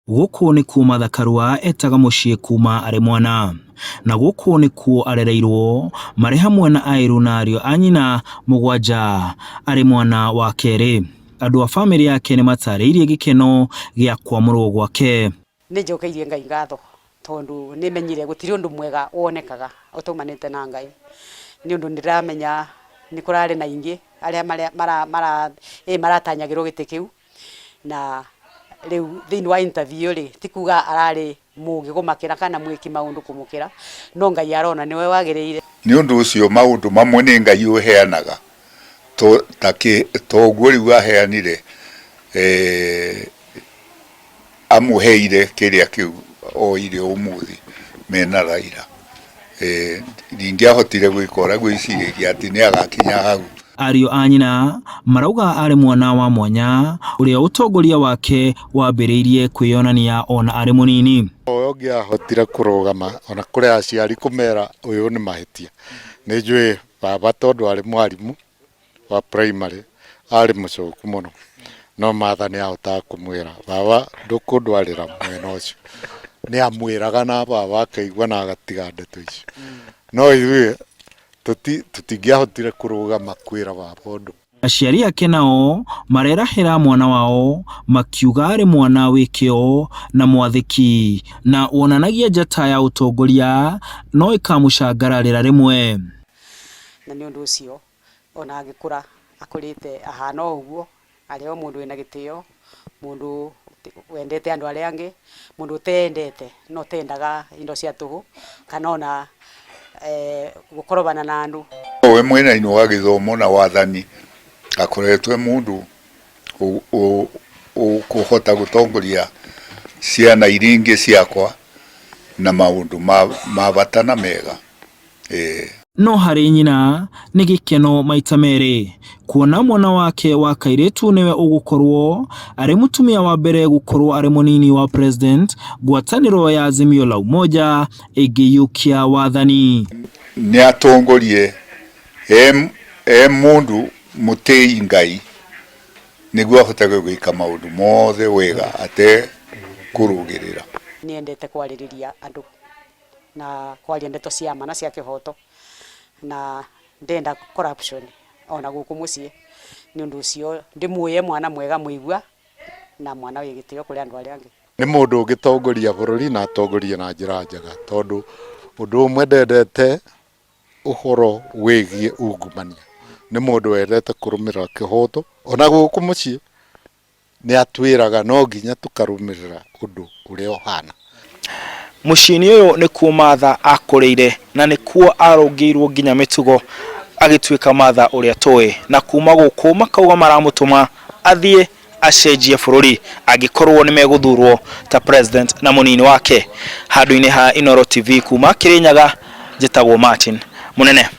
Guku ni kuma Thakarua etaga muciĩ kuma arĩ mwana, na guku ni kuo arereirwo marĩ hamwe na airu na ariũ a nyina mũgwanja arĩ mwana wa kerĩ. Andũ a bamĩrĩ yake nĩ matarĩirie gĩkeno gĩa kwamũrwo gwake. Nĩ njokeirie Ngai ngatho tondu nĩ menyire gũtirĩ ũndũ mwega wonekaga ũtaumanĩte na Ngai. Nĩ ũndũ ndĩramenya nĩ kũrarĩ na ingĩ arĩa maratanyagĩrwo gĩtĩ kĩu, na rĩu thĩinĩ wa interview rĩ tikuga ararĩ mũgĩ gũmakĩra kana mwĩki maũndũ kũmũkĩra, no Ngai arona nĩwe wagĩrĩire. Nĩ ũndũ ũcio maũndũ mamwe nĩ Ngai ũheanaga toguo rĩu aheanire amũheire kĩrĩa kĩu oire ũmũthĩ mena Raila. Ndingĩahotire gwĩka ũrĩa gwĩcirĩria atĩ nĩ agakinya hau. Ariũ a nyina marauga arĩ mwana wa mwanya ũrĩa ũtongoria wake wambĩrĩirie kwĩyonania ona arĩ mũnini. Ũyũ ũngĩahotire kũrũgama ona kũrĩ aciari kũmera ũyũ nĩ mahĩtia. Nĩ njũĩ baba tondũ arĩ mwarimũ wa primary arĩ mũcoku mũno, no matha nĩ ahotaga kũmwĩra baba ndũkũndwarĩra mwena ũcio. Nĩ amwĩraga na baba akaigua na agatiga ndeto icio. No ithuĩ tutingĩahotire kũrũgama kwĩra baba ũndũ. Aciari ake nao marerahĩra mwana wao makiuga arĩ mwana wĩkĩo na mwathĩki, na wonanagia njata ya ũtongoria no ĩkamũcangararĩra rĩmwe. Na nĩ ũndũ ũcio ona agĩkũra akũrĩte ahana ũguo, arĩ o mũndũ wĩna gĩtĩo, mũndũ wendete andũ arĩa angĩ, mũndũ ũtendete no tendaga indo cia tũhũ kana ona gukorobana na andu. We mwena-inĩ wa gĩthomo na wathani akoretwe mũndũ ũkũhota gũtongoria ciana iria ingĩ ciakwa na maũndũ ma bata na mega. No harĩ nyina nĩ gĩkeno maita merĩ kuona mwana wake wa kairĩtu nĩwe ũgũkorwo arĩ mũtumia wa mbere gũkorwo arĩ mũnini wa president ngwatanĩro ya Azimio la Umoja ĩngĩiyũkia wathani. Nĩ atongorie mũndũ mũtĩi Ngai nĩguo ahote gwĩka maũndũ mothe wega ate kũrũgĩrĩra. Niendete kwarĩrĩria andũ na kwaria ndeto cia ma na cia kĩhoto, na ndenda corruption ona gũkũ mũciĩ. Nĩ ũndũ ũcio ndĩmuoye mwana mwega mũigua na mwana wĩ gĩtĩo kũrĩ andũ arĩa angĩ. Nĩ mũndũ ũngĩtongoria bũrũri na atongoria na njĩra njega, tondũ ũndũ ũmwe ndendete ũhoro wĩgiĩ ungumania. Nĩ mũndũ wendete kũrũmĩrĩra kĩhoto, ona gũkũ mũciĩ nĩ atwĩraga no nginya tũkarũmĩrĩra ũndũ ũrĩa ũhana. Mũciĩ-inĩ ũyũ nĩ kuo Martha akũrĩire na nĩ kuo arũngĩirwo nginya mĩtugo agĩtuĩka Martha ũrĩa tũĩ, na kuma gũkũ makauga maramũtũma athiĩ acenjie bũrũri angĩkorwo nĩ megũthurwo ta president na mũnini wake. Handũ-inĩ ha Inooro TV kuma Kĩrĩnyaga, njĩtagwo Martin Mũnene.